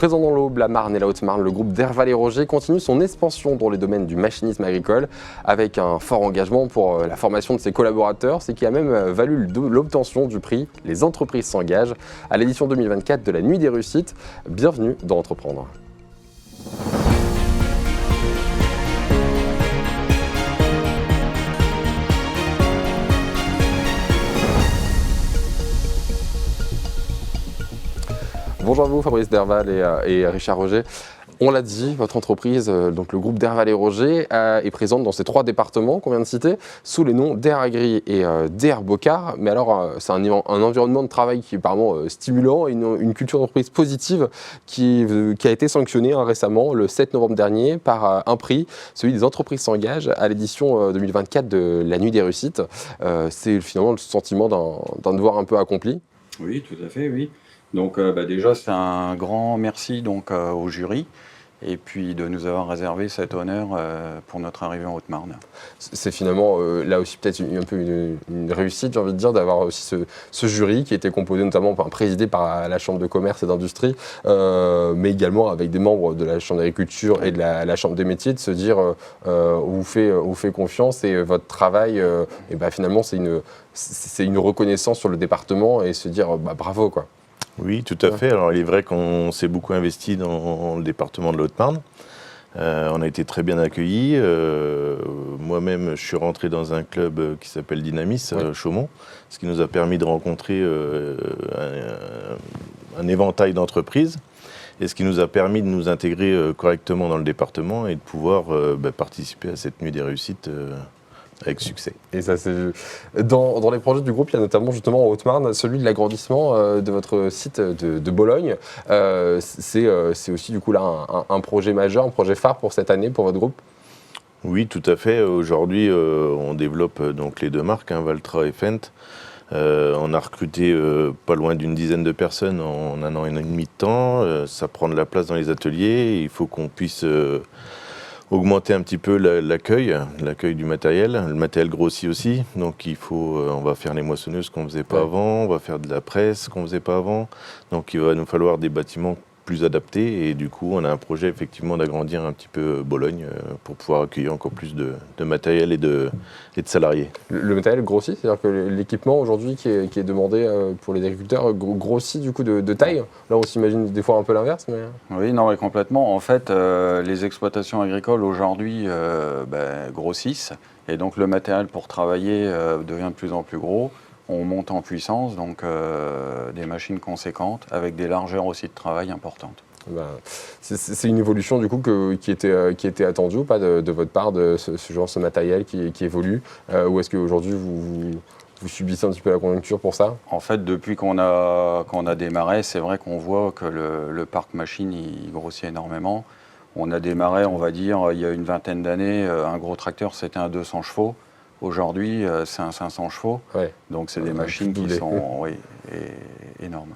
Présent dans l'Aube, la Marne et la Haute-Marne, le groupe d'Herval-et-Roger continue son expansion dans les domaines du machinisme agricole avec un fort engagement pour la formation de ses collaborateurs, ce qui a même valu l'obtention du prix Les entreprises s'engagent à l'édition 2024 de la Nuit des Réussites. Bienvenue dans Entreprendre. Bonjour à vous, Fabrice d'Herval et Richard Roger. On l'a dit, votre entreprise, donc le groupe d'Herval-et-Roger, est présente dans ces trois départements qu'on vient de citer, sous les noms d'Air-Agri et d'Air-Bocard. Mais alors, c'est un environnement de travail qui est apparemment stimulant et une culture d'entreprise positive qui a été sanctionnée récemment, le 7 novembre dernier, par un prix, celui des entreprises s'engagent, à l'édition 2024 de la Nuit des Réussites. C'est finalement le sentiment d'un devoir un peu accompli. Oui, tout à fait, oui. Donc déjà, c'est un grand merci au jury et puis de nous avoir réservé cet honneur pour notre arrivée en Haute-Marne. C'est finalement là aussi peut-être un peu une réussite, j'ai envie de dire, d'avoir aussi ce jury qui était composé notamment, présidé par la Chambre de commerce et d'industrie, mais également avec des membres de la Chambre d'agriculture et de la Chambre des métiers, de se dire on vous fait confiance et votre travail, finalement c'est une reconnaissance sur le département et se dire bravo quoi. Oui, tout à fait. Alors, il est vrai qu'on s'est beaucoup investi dans le département de la Haute-Marne. On a été très bien accueillis. Moi-même, je suis rentré dans un club qui s'appelle Dynamis, Chaumont, ce qui nous a permis de rencontrer un éventail d'entreprises et ce qui nous a permis de nous intégrer correctement dans le département et de pouvoir participer à cette Nuit des Réussites avec succès. Et ça, c'est dans les projets du groupe, il y a notamment justement en Haute-Marne celui de l'agrandissement de votre site de Bologne. C'est aussi du coup là un projet majeur, un projet phare pour cette année pour votre groupe. Oui, tout à fait. Aujourd'hui, on développe donc les deux marques, Valtra et Fendt. On a recruté pas loin d'une dizaine de personnes en un an et demi de temps. Ça prend de la place dans les ateliers. Il faut qu'on puisse augmenter un petit peu l'accueil du matériel. Le matériel grossit aussi, donc on va faire les moissonneuses qu'on ne faisait pas avant, on va faire de la presse qu'on ne faisait pas avant. Donc il va nous falloir des bâtiments plus adaptés et du coup on a un projet effectivement d'agrandir un petit peu Bologne pour pouvoir accueillir encore plus de matériel et de salariés. Le matériel grossit, c'est-à-dire que l'équipement aujourd'hui qui est demandé pour les agriculteurs grossit du coup de taille. Là on s'imagine des fois un peu l'inverse. Mais... Oui, non, mais complètement. En fait, les exploitations agricoles aujourd'hui grossissent et donc le matériel pour travailler devient de plus en plus gros. On monte en puissance, donc des machines conséquentes avec des largeurs aussi de travail importantes. C'est une évolution du coup qui était attendue ou pas de votre part, de ce matériel qui évolue ou est-ce qu'aujourd'hui vous subissez un petit peu la conjoncture pour ça? En fait, depuis qu'on a démarré, c'est vrai qu'on voit que le parc machine il grossit énormément. On a démarré, on va dire, il y a une vingtaine d'années, un gros tracteur c'était un 200 chevaux. Aujourd'hui, c'est un 500 chevaux, donc c'est des machines qui sont énormes.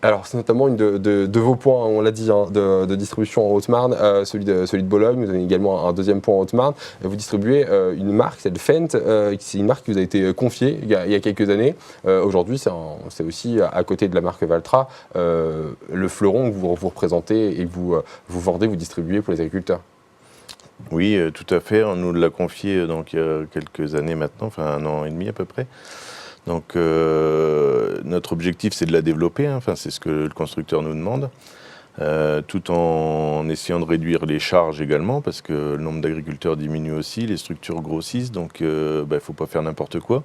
Alors c'est notamment une de vos points, on l'a dit, de distribution en Haute-Marne, celui de Bologne. Vous avez également un deuxième point en Haute-Marne. Vous distribuez une marque, c'est le Fendt, c'est une marque qui vous a été confiée il y a quelques années. Aujourd'hui, c'est aussi à côté de la marque Valtra, le fleuron que vous représentez et que vous vendez, vous distribuez pour les agriculteurs. Oui, tout à fait. On nous l'a confié donc, il y a quelques années maintenant, enfin un an et demi à peu près. Donc notre objectif c'est de la développer, c'est ce que le constructeur nous demande, tout en essayant de réduire les charges également parce que le nombre d'agriculteurs diminue aussi, les structures grossissent, donc il ne faut pas faire n'importe quoi.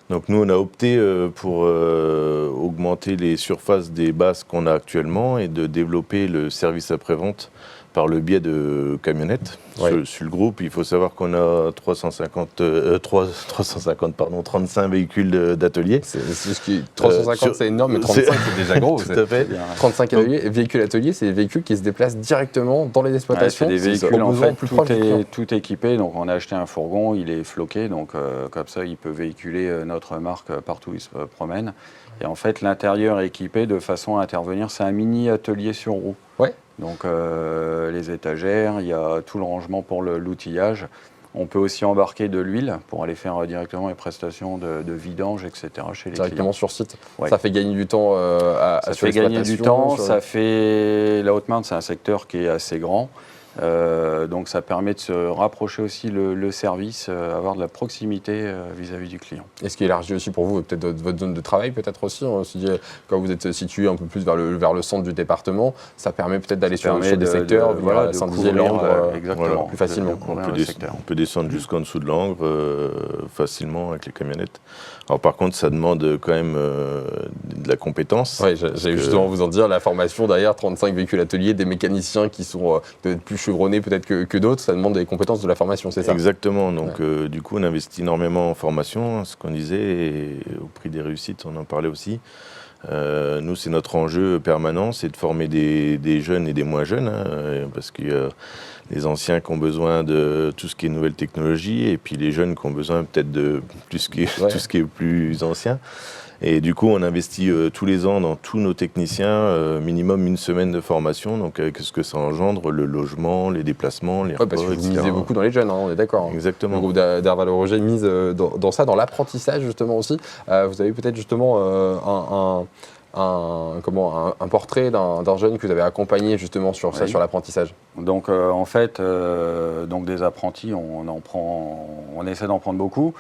Donc nous on a opté pour augmenter les surfaces des bases qu'on a actuellement et de développer le service après-vente par le biais de camionnettes. Sur le groupe, il faut savoir qu'on a 35 véhicules d'atelier. 350 c'est énorme, mais 35 c'est déjà gros. Tout à fait. 35 véhicules ateliers, c'est des véhicules qui se déplacent directement dans les exploitations. C'est des véhicules en fait, tout équipé. Donc on a acheté un fourgon, il est floqué, donc comme ça il peut véhiculer notre marque partout où il se promène. Et en fait l'intérieur est équipé de façon à intervenir, c'est un mini atelier sur roue. Donc les étagères, il y a tout le rangement pour l'outillage. On peut aussi embarquer de l'huile pour aller faire directement les prestations de vidange, etc. chez les Directement clients. sur site. Ouais. Ça fait gagner du temps Ça sur fait gagner du temps, sur- la Haute-Marne, c'est un secteur qui est assez grand. Donc ça permet de se rapprocher aussi le service, avoir de la proximité vis-à-vis du client. Et ce qui élargit aussi pour vous peut-être votre zone de travail peut-être aussi. On se dit, quand vous êtes situé un peu plus vers le centre du département, ça permet peut-être d'aller sur des secteurs, de Saint-Dizier, couvrir, Langres, exactement, plus facilement. On peut descendre jusqu'en dessous de Langres facilement avec les camionnettes. Alors par contre, ça demande quand même de la compétence. Oui, j'allais justement vous en dire, la formation derrière 35 véhicules ateliers, des mécaniciens qui sont peut-être plus chevronnés peut-être que d'autres, ça demande des compétences de la formation, c'est ça? Exactement, donc du coup on investit énormément en formation, ce qu'on disait, et au prix des réussites, on en parlait aussi. Nous, c'est notre enjeu permanent, c'est de former des jeunes et des moins jeunes, parce qu'il y a les anciens qui ont besoin de tout ce qui est nouvelle technologie, et puis les jeunes qui ont besoin peut-être de tout ce qui est plus ancien. Et du coup, on investit tous les ans dans tous nos techniciens, minimum une semaine de formation, donc avec ce que ça engendre, le logement, les déplacements, les repas, parce que vous etc. misez beaucoup dans les jeunes, on est d'accord. Exactement. Le groupe d'Herval-Roger mise dans ça, dans l'apprentissage justement aussi. Vous avez peut-être justement un portrait d'un jeune que vous avez accompagné justement sur ça, sur l'apprentissage. Donc en fait, donc des apprentis, on essaie d'en prendre beaucoup.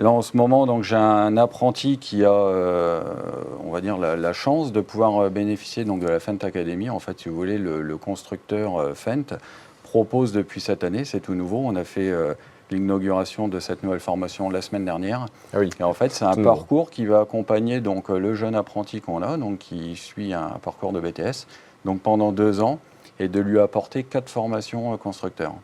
Là en ce moment, donc j'ai un apprenti qui a, on va dire, la chance de pouvoir bénéficier donc de la Fendt Academy. En fait, si vous voulez, le constructeur Fendt propose depuis cette année, c'est tout nouveau. On a fait l'inauguration de cette nouvelle formation la semaine dernière. Ah oui. Et en fait, c'est un parcours qui va accompagner donc le jeune apprenti qu'on a, donc qui suit un parcours de BTS, donc pendant 2 ans, et de lui apporter 4 formations constructeurs.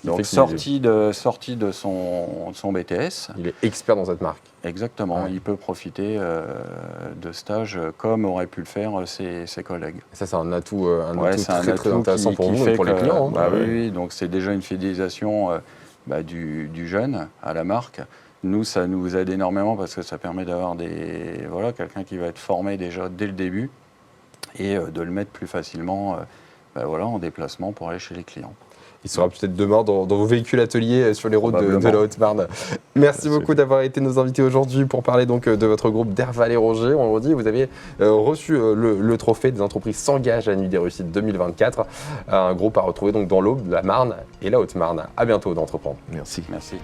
Donc sorti de son BTS. Il est expert dans cette marque. Exactement, il peut profiter de stages comme auraient pu le faire ses collègues. Et ça, c'est un atout, très atout intéressant pour vous et pour les clients. Oui, donc c'est déjà une fidélisation du jeune à la marque. Nous, ça nous aide énormément parce que ça permet d'avoir quelqu'un qui va être formé déjà dès le début et de le mettre plus facilement en déplacement pour aller chez les clients. Il sera peut-être demain dans vos véhicules ateliers sur les routes de la Haute-Marne. Merci beaucoup d'avoir été nos invités aujourd'hui pour parler donc de votre groupe d'Herval-Roger. On le redit, vous avez reçu le trophée des entreprises s'engagent à la Nuit des Réussites 2024. Un groupe à retrouver donc dans l'Aube, la Marne et la Haute-Marne. À bientôt d'Entreprendre. Merci. Merci.